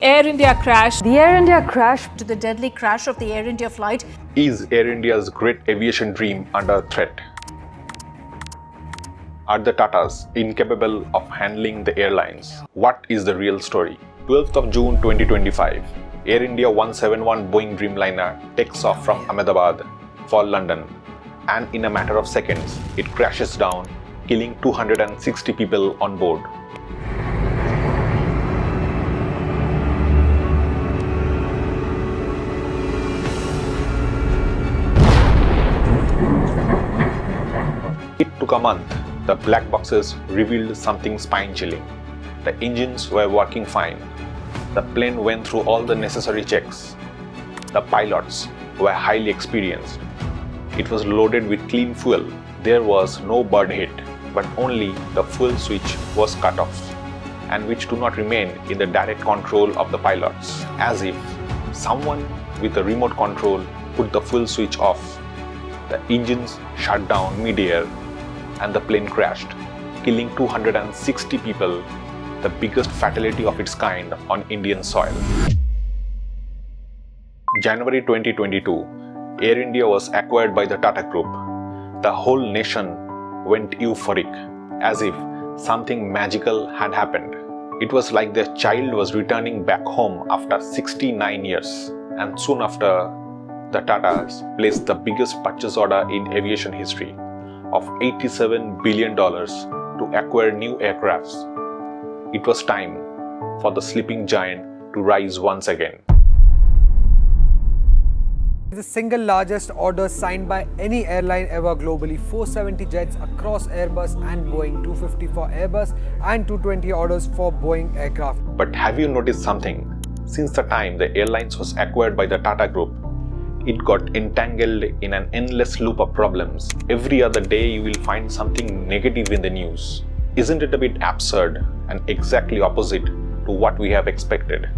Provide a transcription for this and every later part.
Air India crash. The Air India crash. To the deadly crash of the Air India flight. Is Air India's great aviation dream under threat? Are the Tatas incapable of handling the airlines? What is the real story? 12th of June 2025, Air India 171 Boeing Dreamliner takes off from Ahmedabad for London, and in a matter of seconds, it crashes down, killing 260 people on board. It took a month. The black boxes revealed something spine-chilling. The engines were working fine. The plane went through all the necessary checks. The pilots were highly experienced. It was loaded with clean fuel. There was no bird hit, but only the fuel switch was cut off, and which do not remain in the direct control of the pilots, as if someone with a remote control put the fuel switch off. The engines shut down mid-air and the plane crashed, killing 260 people, the biggest fatality of its kind on Indian soil. January 2022, Air India was acquired by the Tata Group. The whole nation went euphoric, as if something magical had happened. It was like their child was returning back home after 69 years. And soon after, the Tatas placed the biggest purchase order in aviation history of $87 billion to acquire new aircrafts. It was time for the sleeping giant to rise once again. The single largest order signed by any airline ever globally, 470 jets across Airbus and Boeing, 250 for Airbus and 220 orders for Boeing aircraft. But have you noticed something? Since the time the airlines was acquired by the Tata Group, it got entangled in an endless loop of problems. Every other day you will find something negative in the news. Isn't it a bit absurd and exactly opposite to what we have expected?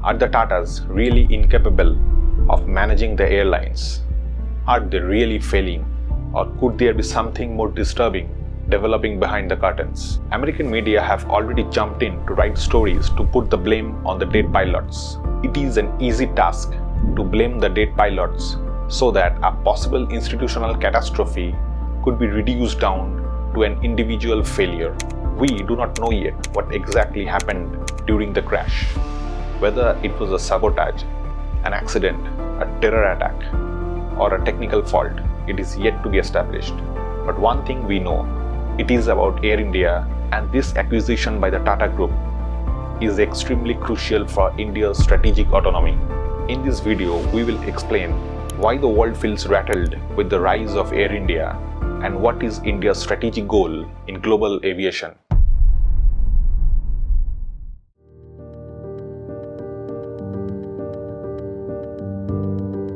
Are the Tatas really incapable of managing the airlines? Are they really failing? Or could there be something more disturbing developing behind the curtains? American media have already jumped in to write stories to put the blame on the dead pilots. It is an easy task to blame the dead pilots so that a possible institutional catastrophe could be reduced down to an individual failure. We do not know yet what exactly happened during the crash. Whether it was a sabotage, an accident, a terror attack, or a technical fault, it is yet to be established. But one thing we know, it is about Air India, and this acquisition by the Tata Group is extremely crucial for India's strategic autonomy. In this video, we will explain why the world feels rattled with the rise of Air India and what is India's strategic goal in global aviation.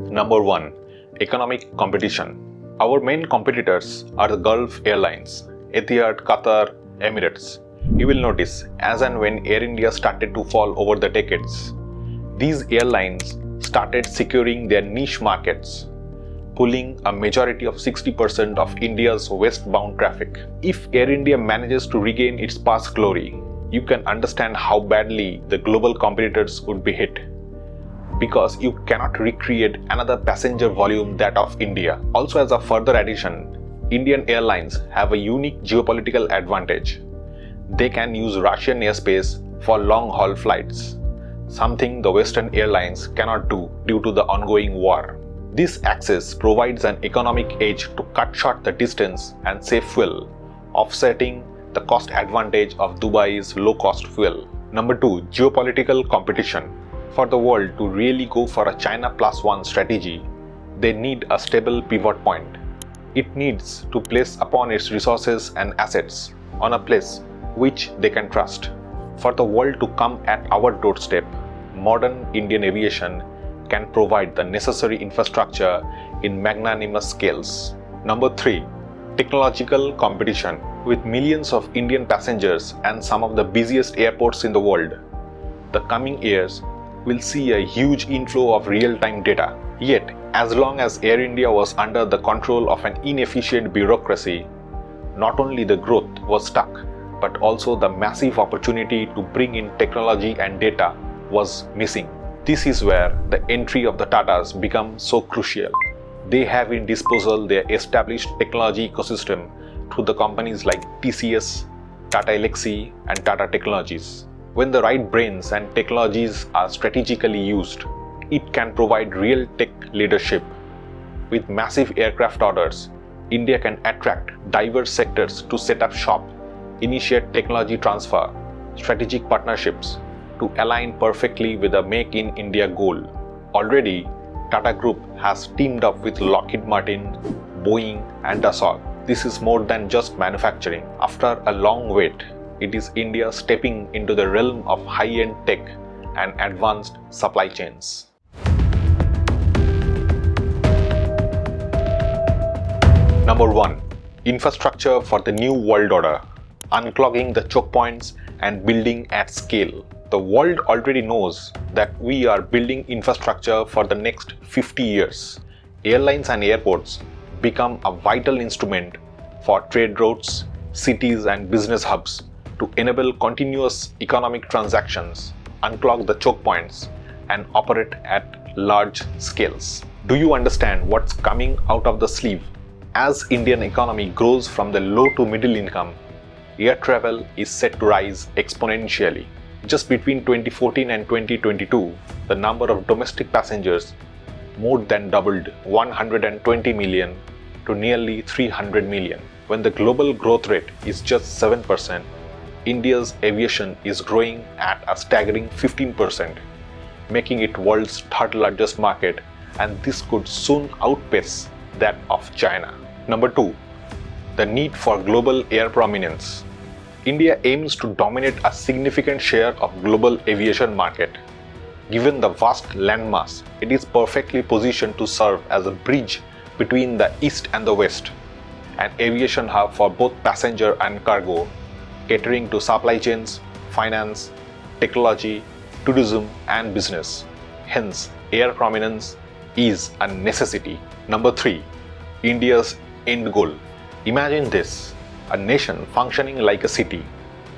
Number 1. Economic competition. Our main competitors are the Gulf Airlines, Etihad, Qatar, Emirates. You will notice, as and when Air India started to fall over the decades, these airlines started securing their niche markets, pulling a majority of 60% of India's westbound traffic. If Air India manages to regain its past glory, you can understand how badly the global competitors would be hit, because you cannot recreate another passenger volume that of India. Also, as a further addition, Indian airlines have a unique geopolitical advantage. They can use Russian airspace for long-haul flights, something the Western airlines cannot do due to the ongoing war. This access provides an economic edge to cut short the distance and save fuel, offsetting the cost advantage of Dubai's low-cost fuel. Number 2. Geopolitical competition. For the world to really go for a China plus one strategy, they need a stable pivot point. It needs to place upon its resources and assets on a place which they can trust. For the world to come at our doorstep, modern Indian aviation can provide the necessary infrastructure in magnanimous scales. Number 3. Technological competition. With millions of Indian passengers and some of the busiest airports in the world, the coming years will see a huge inflow of real-time data. Yet, as long as Air India was under the control of an inefficient bureaucracy, not only the growth was stuck, but also the massive opportunity to bring in technology and data was missing. This is where the entry of the Tatas becomes so crucial. They have in disposal their established technology ecosystem through the companies like TCS, Tata Elxsi and Tata Technologies. When the right brains and technologies are strategically used, it can provide real tech leadership. With massive aircraft orders, India can attract diverse sectors to set up shop, initiate technology transfer, strategic partnerships to align perfectly with the Make in India goal. Already, Tata Group has teamed up with Lockheed Martin, Boeing and Dassault. This is more than just manufacturing. After a long wait, it is India stepping into the realm of high-end tech and advanced supply chains. Number 1. Infrastructure for the new world order. Unclogging the choke points and building at scale. The world already knows that we are building infrastructure for the next 50 years. Airlines and airports become a vital instrument for trade routes, cities and business hubs to enable continuous economic transactions, unclog the choke points and operate at large scales. Do you understand what's coming out of the sleeve? As Indian economy grows from the low to middle income, air travel is set to rise exponentially. Just between 2014 and 2022, the number of domestic passengers more than doubled 120 million to nearly 300 million. When the global growth rate is just 7%, India's aviation is growing at a staggering 15%, making it world's third largest market, and this could soon outpace that of China. Number 2. The need for global air prominence. India aims to dominate a significant share of global aviation market. Given the vast landmass, it is perfectly positioned to serve as a bridge between the East and the West, an aviation hub for both passenger and cargo, catering to supply chains, finance, technology, tourism and business. Hence, air prominence is a necessity. Number 3. India's end goal. Imagine this, a nation functioning like a city,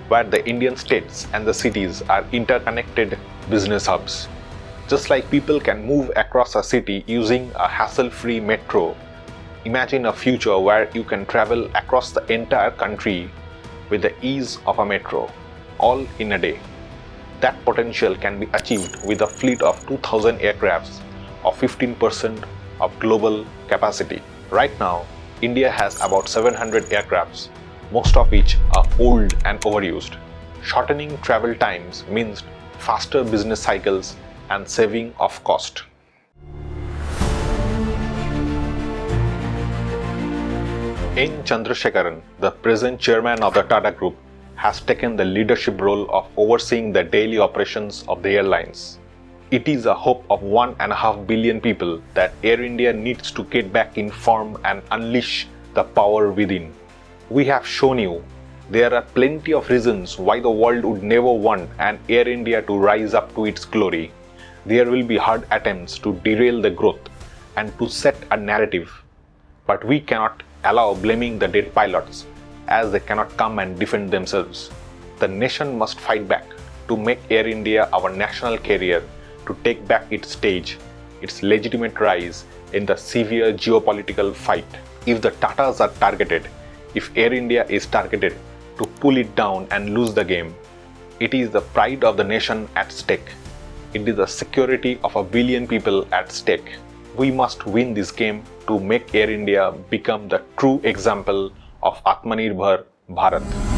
where the Indian states and the cities are interconnected business hubs. Just like people can move across a city using a hassle-free metro, imagine a future where you can travel across the entire country with the ease of a metro, all in a day. That potential can be achieved with a fleet of 2,000 aircrafts or 15% of global capacity. Right now, India has about 700 aircrafts, most of which are old and overused. Shortening travel times means faster business cycles and saving of cost. N. Chandrasekaran, the present chairman of the Tata Group, has taken the leadership role of overseeing the daily operations of the airlines. It is a hope of 1.5 billion people that Air India needs to get back in form and unleash the power within. We have shown you there are plenty of reasons why the world would never want an Air India to rise up to its glory. There will be hard attempts to derail the growth and to set a narrative. But we cannot allow blaming the dead pilots, as they cannot come and defend themselves. The nation must fight back to make Air India our national carrier, to take back its stage, its legitimate rise in the severe geopolitical fight. If the Tatas are targeted, if Air India is targeted to pull it down and lose the game, it is the pride of the nation at stake. It is the security of 1 billion people at stake. We must win this game to make Air India become the true example of Atmanirbhar Bharat.